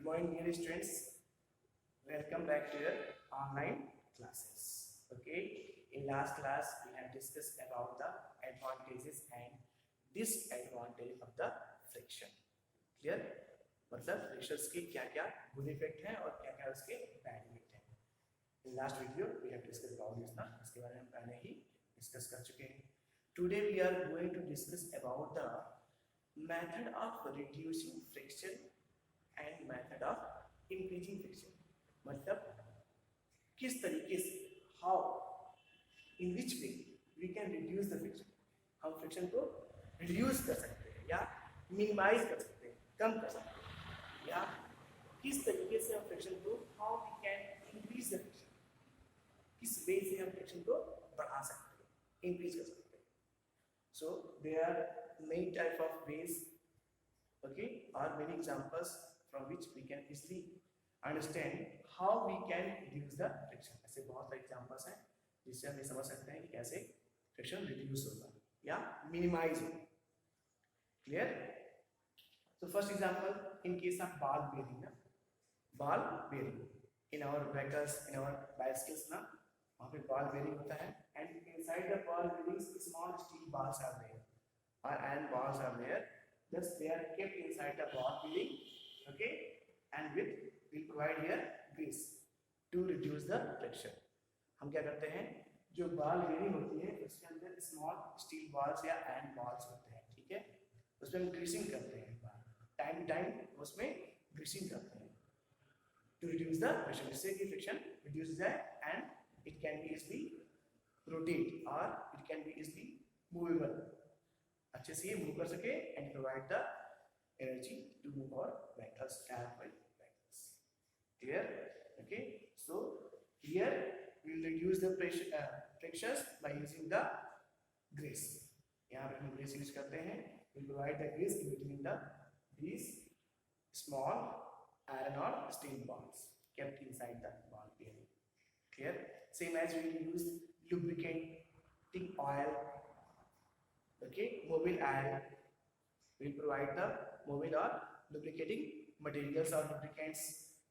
morning, dear students. Welcome back to your online classes. Okay, in last class we have discussed about the advantages and disadvantages of the friction. Clear? मतलब frictions के क्या क्या good effect हैं और क्या क्या उसके bad effect हैं. In last video we have discussed about this ना, इसके बारे में हम पहले ही डिस्कस कर चुके हैं. Today we are going to discuss about the method of reducing friction and method of increasing friction. मतलब किस तरीके से, how, in which way we can reduce the friction. हम फ्रिक्शन को रिड्यूस कर सकते हैं या मिनिमाइज कर सकते हैं, कम कर सकते हैं, या किस तरीके से हम फ्रिक्शन को, how we can increase the friction, किस वे से हम फ्रिक्शन को बढ़ा सकते हैं, इंक्रीज कर सकते हैं. So there are many type of ways, okay, or many examples from which we can easily understand how we can reduce the friction. ऐसे बहुत सारे examples हैं जिससे हम ये समझ सकते हैं कि कैसे friction reduce होगा या minimize होगा. Clear? So first example, in case of ball bearing ना, ball bearing in our vehicles, in our bicycles ना, वहाँ पे ball bearing होता है, and inside the ball bearings small steel balls are there or iron balls are there. Thus they are kept inside the ball bearing, okay, and with will provide here grease to reduce the friction. हम क्या करते हैं, जो ball bearing होती है उसके अंदर small steel balls या iron balls होते हैं, ठीक है, उसमें हम greasing करते हैं, टाइम टाइम उसमें greasing करते हैं to reduce the friction, जिससे कि friction reduce जाए and it can be easily rotate or it can be easily movable, अच्छे से ये मूव कर सके and provide the energy to move our vehicles, travel vehicles. Clear? Okay, so here we will reduce the frictions by using the grease. यहाँ पे हम grease use करते हैं. We will provide the grease in between these small iron or steel balls kept inside the ball bearing. Clear? Same as we will use lubricating oil, okay, mobile oil. We will provide the mobile or lubricating materials or lubricants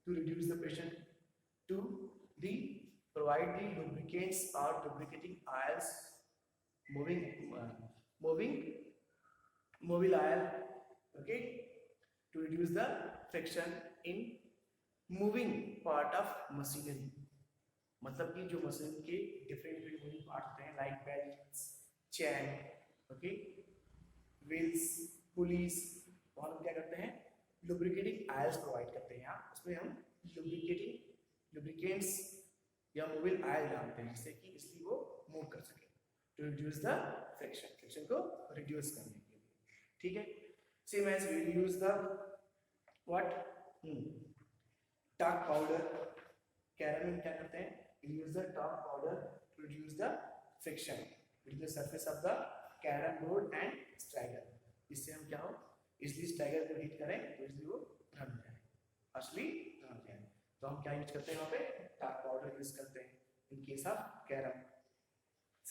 to reduce the friction. To the provide the lubricants or lubricating oils, moving mobile oil, okay, to reduce the friction in moving part of machinery. मतलब कि जो machine के different moving part होते हैं, like belts, चैन, okay, wheels, pulleys, और हम क्या करते हैं, लुब्रिकेटिंग ऑयल्स प्रोवाइड करते हैं. यहाँ उसमें हम लुब्रिकेंट्स या मोबिल ऑयल डालते हैं जिससे कि इसलिए वो मूव कर सके, टू रिड्यूस द फ्रिक्शन को रिड्यूस करने के लिए. ठीक है. Same as we use the what talc powder. Carrom क्या करते हैं, we use the top powder to reduce the friction with the surface of the carom board and striker. इससे हम क्या हो, इसलिए स्ट्राइकर को हिट करें तो इसलिए वो भ्रम जाए, असली भ्रम जाए. तो हम क्या यूज करते हैं, वहाँ पे टाक पाउडर यूज करते हैं in case of carom.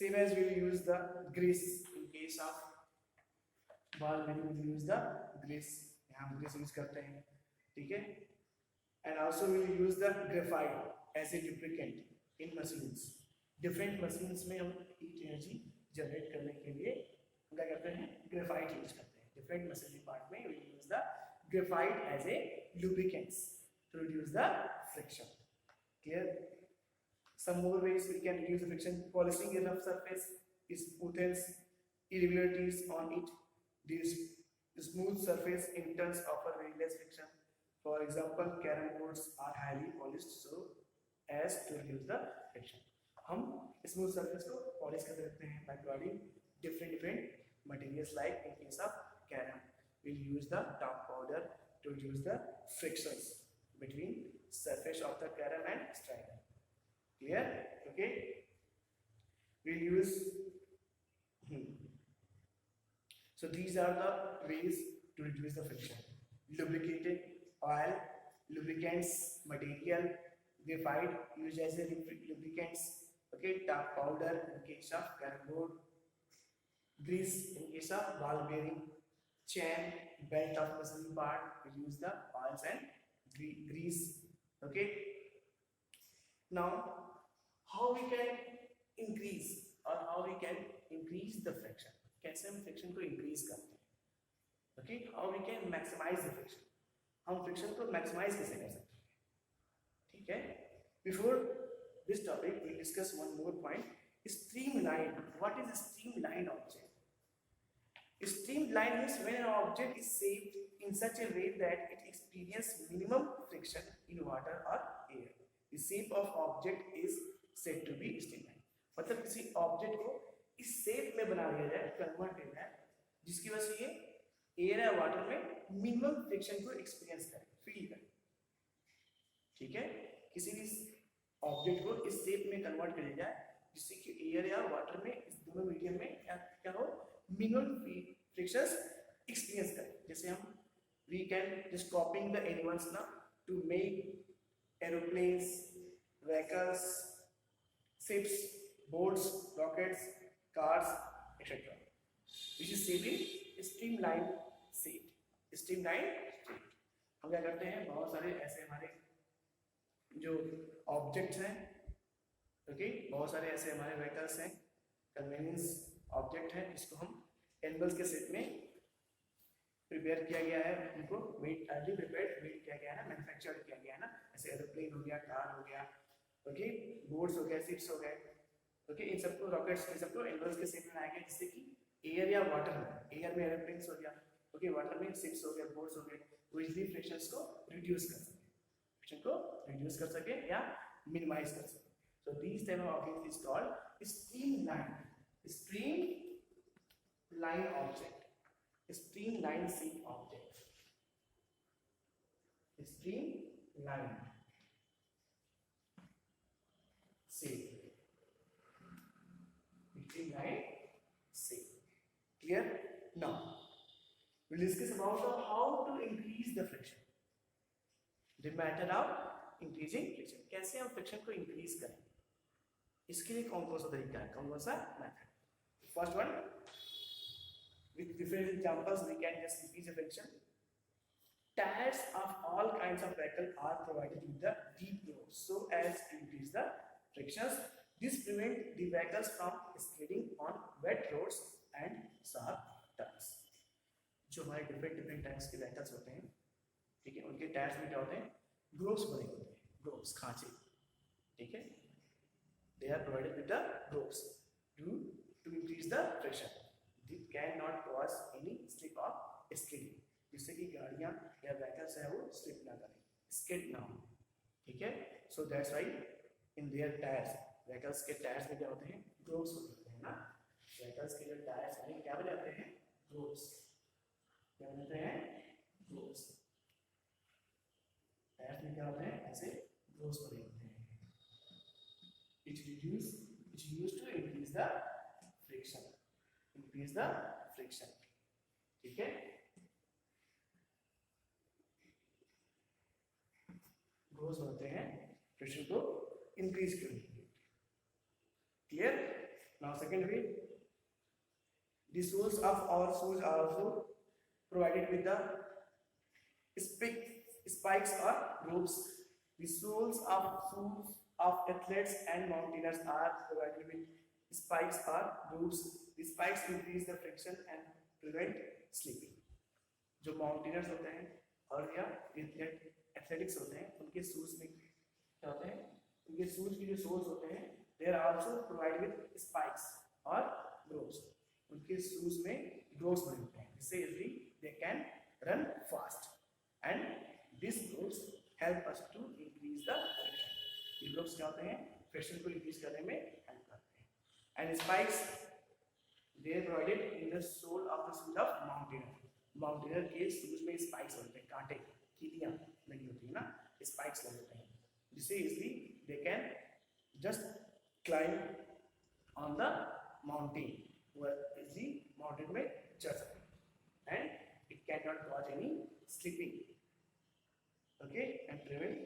Same as we will use the grease in case of ball bearing. We will use the grease, यहाँ हम grease यूज करते हैं, ठीक है. And also we will use the graphite as a lubricant in machines. Different machines में हम heat energy generate करने के लिए हम क्या करते हैं, graphite यूज करते हैं. Different machinery part में we use the graphite as a lubricants to reduce the friction. Clear? Some more ways we can reduce the friction: polishing a rough surface, smoothens irregularities on it. These smooth surface in turns offer very less friction. For example, carom boards are highly polished so as to reduce the friction. हम smooth surface को polish कर सकते हैं by providing different materials. Like in case of carom, we'll use the top powder to reduce the frictions between surface of the carom and striker. Clear? Okay. We'll use. So these are the ways to reduce the friction: lubricated oil, lubricants, material, graphite used as a lubricants, okay, top powder in case of carom board, grease in case of ball bearing, chain, belt of machine part. We use the oils and grease. Okay, now how we can increase or how we can increase the friction, कैसे हम friction को increase करते हैं. Okay, how we can maximize the friction, हम friction को maximize कैसे कर सकते हैं. ठीक है, before this topic we discuss one more point, streamline. What is a streamlined object? Streamline means when an object is shaped in such a way that it experiences minimum friction in water or air. The shape of object is said to be streamlined. मतलब किसी object को इस shape में बना दिया जाए, convert किया जाए, जिसकी वजह से ये एयर या वाटर में मिनिमम फ्रिक्शन को एक्सपीरियंस करे, फील करे. ठीक है, किसी भी ऑब्जेक्ट को इस शेप में कन्वर्ट कर दिया जाए जिससे कि एयर या वाटर में इस दोनों मीडियम में क्या हो, मिनिमम फ्रिक्शंस एक्सपीरियंस करें. जैसे हम we can just copying the animals ना to make aeroplanes, vehicles, ships, boats, rockets, cars etcetera, which is said in streamline shape. Streamline shape हम क्या करते हैं, बहुत सारे ऐसे हमारे जो ऑब्जेक्ट्स हैं, ओके, बहुत सारे ऐसे हमारे व्हीकल्स हैं, कन्वीनियंस ऑब्जेक्ट हैं, जिसको हम एनिमल्स के शेप में प्रिपेयर किया गया है, उनको मेड अर्ली प्रिपेयर्ड मेड किया गया है, मैन्युफैक्चर्ड किया गया है ना. ऐसे एरोप्लेन हो गया, कार हो गया, ओके, बोट्स हो गया, शिप्स हो गए, ओके, इन सबको रॉकेट्स, इन सबको एनिमल्स के शेप में बनाया गया जिससे कि एयर या वाटर में, एयर में एरोप्लेन्स हो गया, ओके, वाटर में शिप्स हो गया, बोट्स हो गए, वो इजीली फ्रिक्शंस को रिड्यूस कर सके, फ्रिक्शन को रिड्यूस कर सके या मिनिमाइज कर सके. So these type of object is called streamline. Streamline object. Streamline shape object. Streamline shape. Streamline shape. Clear? Now we'll discuss about how to increase the friction. The matter of increasing friction. कैसे हम friction को increase करें, इसके लिए कौन कौन सा तरीका है, कौन कौन सा method. First one, with different examples we can just increase the friction. Tires of all kinds of vehicle are provided with the deep grooves so as to increase the frictions. This prevent the vehicles from skidding on wet roads and sharp turns. जो हमारे different types के vehicles होते हैं, ठीक है, उनके tyres में क्या होते हैं, ग्रूव्स बने होते हैं, ग्रूव्स, खांचे. ठीक है, they are provided with the grooves to increase the friction. They cannot cause any slip or skidding, जिससे कि गाड़ियां या व्हीकल्स है वो स्लिप ना करें, स्किड ना हो. ठीक है, so that's why in their tires, vehicles के टायर्स में क्या होते हैं, ग्रूव्स होते हैं ना. व्हीकल्स के जो टायर्स हैं क्या बने होते हैं, ग्रूव्स. क्या बनाते हैं, ग्रूव्स. टायर्स में क्या होते हैं, ऐसे ग्रूव्स बने होते हैं. It's used to increase the friction. Increase the friction. ठीक है, ग्रोव्स होते हैं फ्रिक्शन को इंक्रीज करने के लिए. Clear? Now second way, the soles of our shoes are also provided with the spikes or grooves. The soles of shoes of athletes and mountaineers are provided with spikes or grooves. The spikes increase the friction and prevent slipping. जो mountaineers होते हैं और या athletics होते हैं, उनके shoes में क्या होते हैं, उनके शूज के जो सोल्स होते हैं, they are also provided with spikes और grooves. उनके शूज में grooves बने होते हैं जिससे easily they can run fast and these grooves help us to increase the friction. ये ग्रूव्स क्या होते हैं, फ्रिक्शन को इंक्रीज करने में हेल्प करते हैं. And spikes they are provided in the sole of the shoes of mountaineer. Mountaineer के शूज में स्पाइक्स होते हैं, कांटे, कीलियां लगी होती है ना, स्पाइक्स लगे होते हैं जिससे easily they can just climb on the mountain, वो इजीली माउंटेन में चढ़ सकते हैं and it can not cause any slipping. Okay, and prevent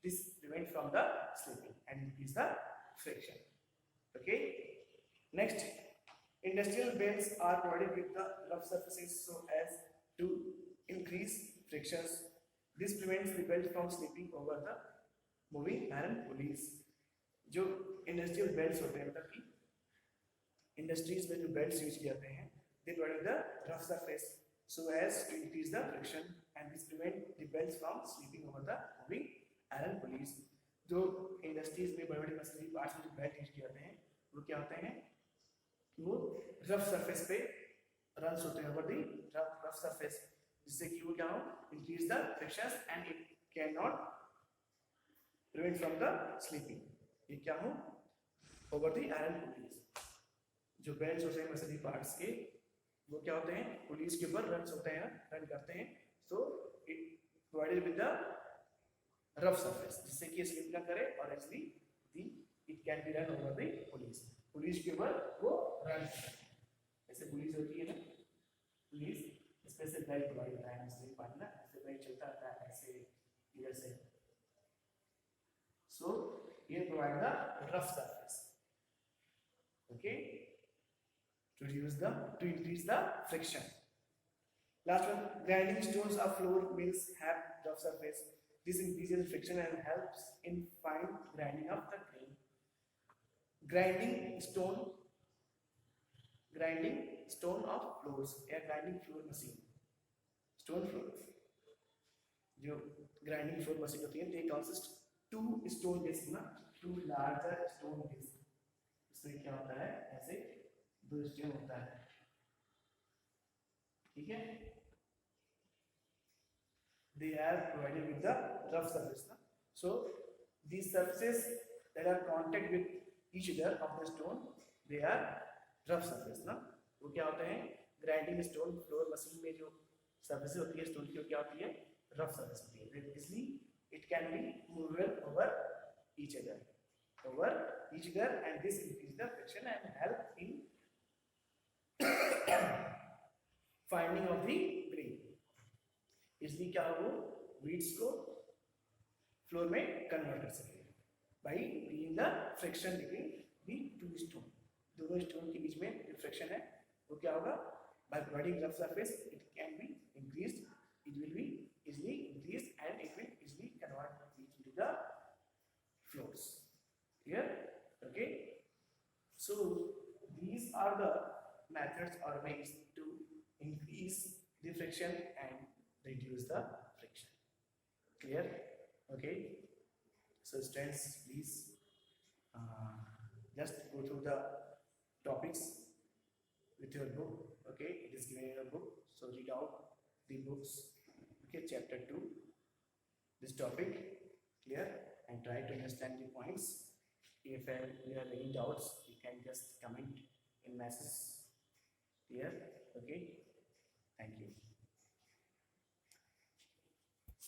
this prevent from the slipping and increase the friction. Okay, next, industrial belts are provided with the rough surfaces so as to increase frictions. This prevents the belt from slipping over the moving iron pulleys. जो industrial belts होते हैं, मतलब कि industries में जो belts use किए जाते हैं, they provide the rough surface so as to increase the friction and this prevent the belts from slipping over the moving iron pulleys. जो इंडस्ट्रीज में बड़े बड़े मशीनरी पार्ट्स में जो बेल्ट यूज किए जाते हैं वो क्या होते हैं, वो रफ सरफेस पे रन होते हैं ओवर दी रफ सरफेस, जिससे कि वो क्या हो, increase the friction and it can not prevent from the sleeping. ये क्या हो, ओवर दी आयरन पुलीज. जो बेल्ट होते हैं मशीनरी पार्ट्स के, वो क्या होते हैं, पुलीज के ऊपर रन होते हैं, रन करते हैं. So it provided with the rough surface, जिससे कि स्लिप ना करे और actually the it can be run over the police. Police के ऊपर वो रन ऐसे पुलिस होती है ना, पुलिस स्पेशल बेल्ट प्रोवाइड होता है मशीनरी पार्ट ना, ऐसे बेल्ट चलता रहता है ऐसे इधर से. सो ये provide the rough surface, okay, to increase the friction. Last one, grinding stones of floor mills have rough surface. This increases friction and helps in fine grinding of the grain. Grinding stone of floors, या grinding floor machine, stone floors. जो grinding floor machine होती है, they consist two stone discs ना, two larger stone discs. इसमें क्या होता है, ऐसे दो स्टेम होता है, ठीक है. They are provided with the rough surface ना. So these surfaces that are contact with each other of the stone, they are rough surface ना. वो क्या होते हैं, ग्राइंडिंग स्टोन फ्लोर मशीन में जो सरफेस होती है स्टोन की, वो क्या होती है, रफ सरफेस होती है. इसलिए it can B movable over each other and this increase the friction and help in finding of the grain. इसलिए क्या हो, वीड्स को फ्लोर में कन्वर्ट कर सके by being the friction between the two stone. दोनों स्टोन के बीच में जो फ्रिक्शन है वो क्या होगा, by providing rough surface it can be increased, it will be easily increased and it will easily convert into the floors. Here, okay. So these are the methods or ways to increase the friction and reduce the friction. Clear? Okay. So students, please just go through the topics with your book. Okay, it is given in your book. So read out the books. Okay, chapter 2. This topic, clear, and try to understand the points. If you have any doubts, you can just comment in message. Clear? Okay. Thank you.